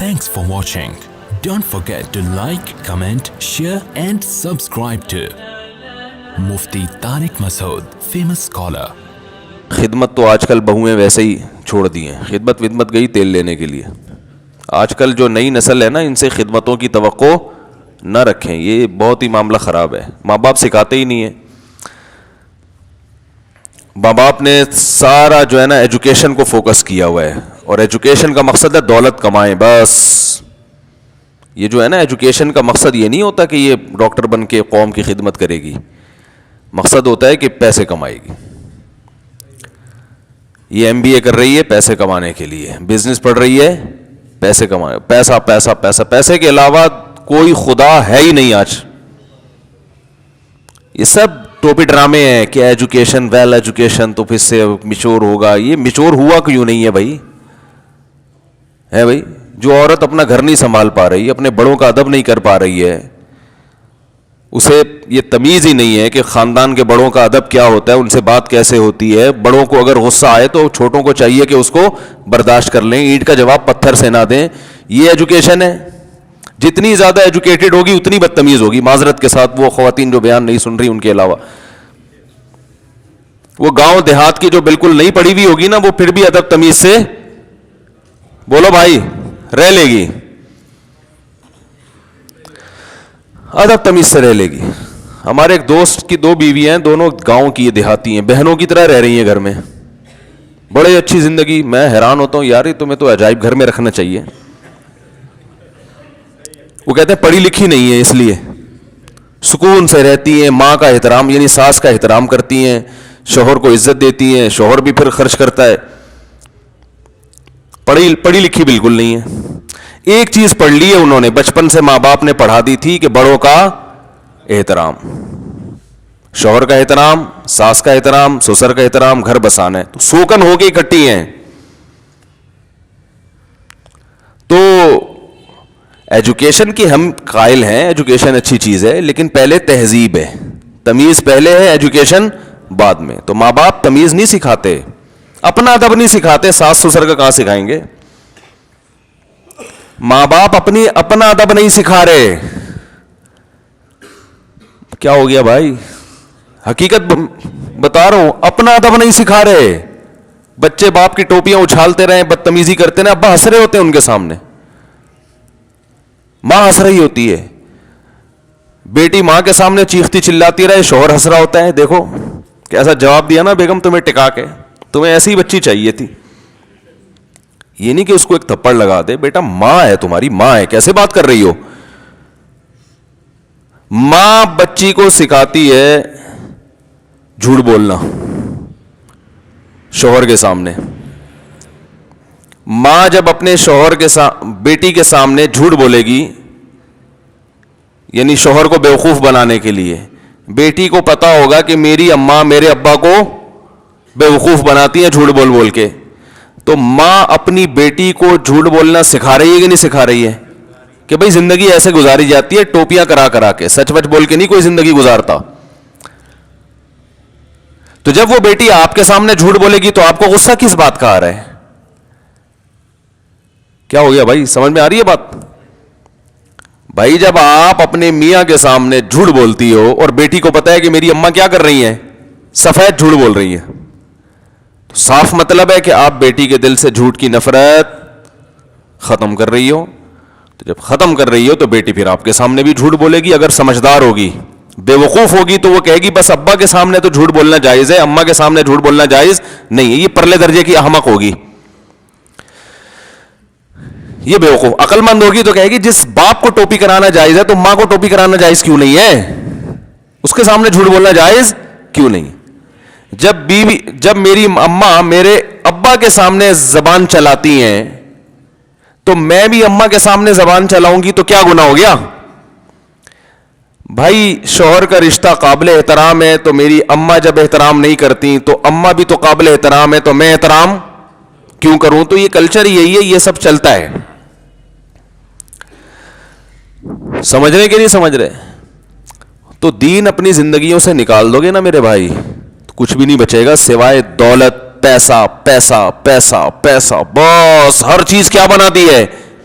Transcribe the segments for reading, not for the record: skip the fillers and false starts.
Thanks for watching. Don't forget to like, comment, share and subscribe to Mufti Tariq Masood, famous scholar. خدمت تو آج کل بہویں ویسے ہی چھوڑ دی ہیں. خدمت گئی تیل لینے کے لیے. آج کل جو نئی نسل ہے نا, ان سے خدمتوں کی توقع نہ رکھیں. یہ بہت ہی معاملہ خراب ہے. ماں باپ سکھاتے ہی نہیں ہیں. ماں باپ نے سارا جو ہے نا ایجوکیشن کو فوکس کیا ہوا ہے, اور ایجوکیشن کا مقصد ہے دولت کمائیں بس. یہ جو ہے نا ایجوکیشن کا مقصد یہ نہیں ہوتا کہ یہ ڈاکٹر بن کے قوم کی خدمت کرے گی. مقصد ہوتا ہے کہ پیسے کمائے گی. یہ MBA کر رہی ہے پیسے کمانے کے لیے, بزنس پڑھ رہی ہے پیسے کمانے, پیسہ پیسہ پیسہ. پیسے کے علاوہ کوئی خدا ہے ہی نہیں آج. یہ سب ٹوپی ڈرامے ہیں کہ ایجوکیشن, ویل ایجوکیشن تو پھر سے میچور ہوگا. یہ میچور ہوا کیوں نہیں ہے بھائی؟ ہے بھائی, جو عورت اپنا گھر نہیں سنبھال پا رہی, اپنے بڑوں کا ادب نہیں کر پا رہی ہے, اسے یہ تمیز ہی نہیں ہے کہ خاندان کے بڑوں کا ادب کیا ہوتا ہے, ان سے بات کیسے ہوتی ہے. بڑوں کو اگر غصہ آئے تو چھوٹوں کو چاہیے کہ اس کو برداشت کر لیں, اینٹ کا جواب پتھر سے نہ دیں. یہ ایجوکیشن ہے. جتنی زیادہ ایجوکیٹڈ ہوگی اتنی بدتمیز ہوگی. معذرت کے ساتھ وہ خواتین جو بیان نہیں سن رہی, ان کے علاوہ وہ گاؤں دیہات کی جو بالکل نہیں پڑھی ہوئی ہوگی نا, وہ پھر بھی ادب تمیز سے بولو بھائی رہ لے گی. ادب تمیز سے رہ لے گی. ہمارے ایک دوست کی 2 بیویاں ہیں, دونوں گاؤں کی دیہاتی ہیں, بہنوں کی طرح رہ رہی ہیں گھر میں, بڑے اچھی زندگی. میں حیران ہوتا ہوں یار, یہ تمہیں تو عجائب گھر میں رکھنا چاہیے. وہ کہتے ہیں پڑھی لکھی نہیں ہے, اس لیے سکون سے رہتی ہیں. ماں کا احترام یعنی ساس کا احترام کرتی ہیں, شوہر کو عزت دیتی ہیں, شوہر بھی پھر خرچ کرتا ہے. پڑھی لکھی بالکل نہیں ہے. ایک چیز پڑھ لی ہے انہوں نے, بچپن سے ماں باپ نے پڑھا دی تھی کہ بڑوں کا احترام, شوہر کا احترام, ساس کا احترام, سسر کا احترام, گھر بسانا ہے. تو سوکن ہو کے اکٹھی ہیں. تو ایجوکیشن کی ہم قائل ہیں, ایجوکیشن اچھی چیز ہے, لیکن پہلے تہذیب ہے, تمیز پہلے ہے, ایجوکیشن بعد میں. تو ماں باپ تمیز نہیں سکھاتے, اپنا ادب نہیں سکھاتے, ساس سسر کا کہاں سکھائیں گے؟ ماں باپ اپنا ادب نہیں سکھا رہے. کیا ہو گیا بھائی؟ حقیقت بتا رہا ہوں, اپنا ادب نہیں سکھا رہے. بچے باپ کی ٹوپیاں اچھالتے رہے, بدتمیزی کرتے رہے, ابا ہنس رہے ہوتے ہیں ان کے سامنے, ماں ہنس رہی ہوتی ہے. بیٹی ماں کے سامنے چیختی چلاتی رہے, شوہر ہنس رہا ہوتا ہے. دیکھو کیسا جواب دیا نا بیگم تمہیں ٹکا کے, تمہیں ایسی بچی چاہیے تھی. یہ نہیں کہ اس کو ایک تھپڑ لگا دے, بیٹا ماں ہے تمہاری, ماں ہے, کیسے بات کر رہی ہو. ماں بچی کو سکھاتی ہے جھوٹ بولنا شوہر کے سامنے. ماں جب اپنے شوہر کے بیٹی کے سامنے جھوٹ بولے گی, یعنی شوہر کو بیوقوف بنانے کے لیے, بیٹی کو پتا ہوگا کہ میری اماں میرے ابا کو بیوقوف بناتی ہے جھوٹ بول بول کے. تو ماں اپنی بیٹی کو جھوٹ بولنا سکھا رہی ہے کہ نہیں سکھا رہی ہے؟ کہ بھئی زندگی ایسے گزاری جاتی ہے ٹوپیاں کرا کے, سچ بچ بول کے نہیں کوئی زندگی گزارتا. تو جب وہ بیٹی آپ کے سامنے جھوٹ بولے گی تو آپ کو غصہ کس بات کا آ رہا ہے؟ کیا ہو گیا بھائی, سمجھ میں آ رہی ہے بات؟ بھائی جب آپ اپنے میاں کے سامنے جھوٹ بولتی ہو اور بیٹی کو پتا ہے کہ میری اماں کیا کر رہی ہیں, سفید جھوٹ بول رہی ہیں, تو صاف مطلب ہے کہ آپ بیٹی کے دل سے جھوٹ کی نفرت ختم کر رہی ہو. تو جب ختم کر رہی ہو تو بیٹی پھر آپ کے سامنے بھی جھوٹ بولے گی. اگر سمجھدار ہوگی, بے وقوف ہوگی تو وہ کہے گی بس ابا کے سامنے تو جھوٹ بولنا جائز ہے, اماں کے سامنے جھوٹ بولنا جائز نہیں ہے. یہ پرلے درجے کی احمق ہوگی, یہ بے وقوف. عقل مند ہوگی تو کہے گی جس باپ کو ٹوپی کرانا جائز ہے تو ماں کو ٹوپی کرانا جائز کیوں نہیں ہے, اس کے سامنے جھوٹ بولنا جائز کیوں نہیں. جب میری اماں میرے ابا کے سامنے زبان چلاتی ہیں تو میں بھی اماں کے سامنے زبان چلاؤں گی تو کیا گناہ ہو گیا بھائی؟ شوہر کا رشتہ قابل احترام ہے, تو میری اماں جب احترام نہیں کرتی تو اماں بھی تو قابل احترام ہے, تو میں احترام کیوں کروں؟ تو یہ کلچر یہی ہے, یہ سب چلتا ہے. سمجھ رہے کہ نہیں سمجھ رہے؟ تو دین اپنی زندگیوں سے نکال دو گے نا میرے بھائی, تو کچھ بھی نہیں بچے گا سوائے دولت, پیسہ پیسہ پیسہ پیسہ. بس ہر چیز کیا بنا دی ہے,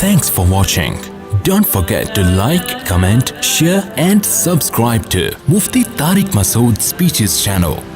Thanks for watching. Don't forget to like, comment, share and subscribe to Mufti Tariq Masood Speeches channel.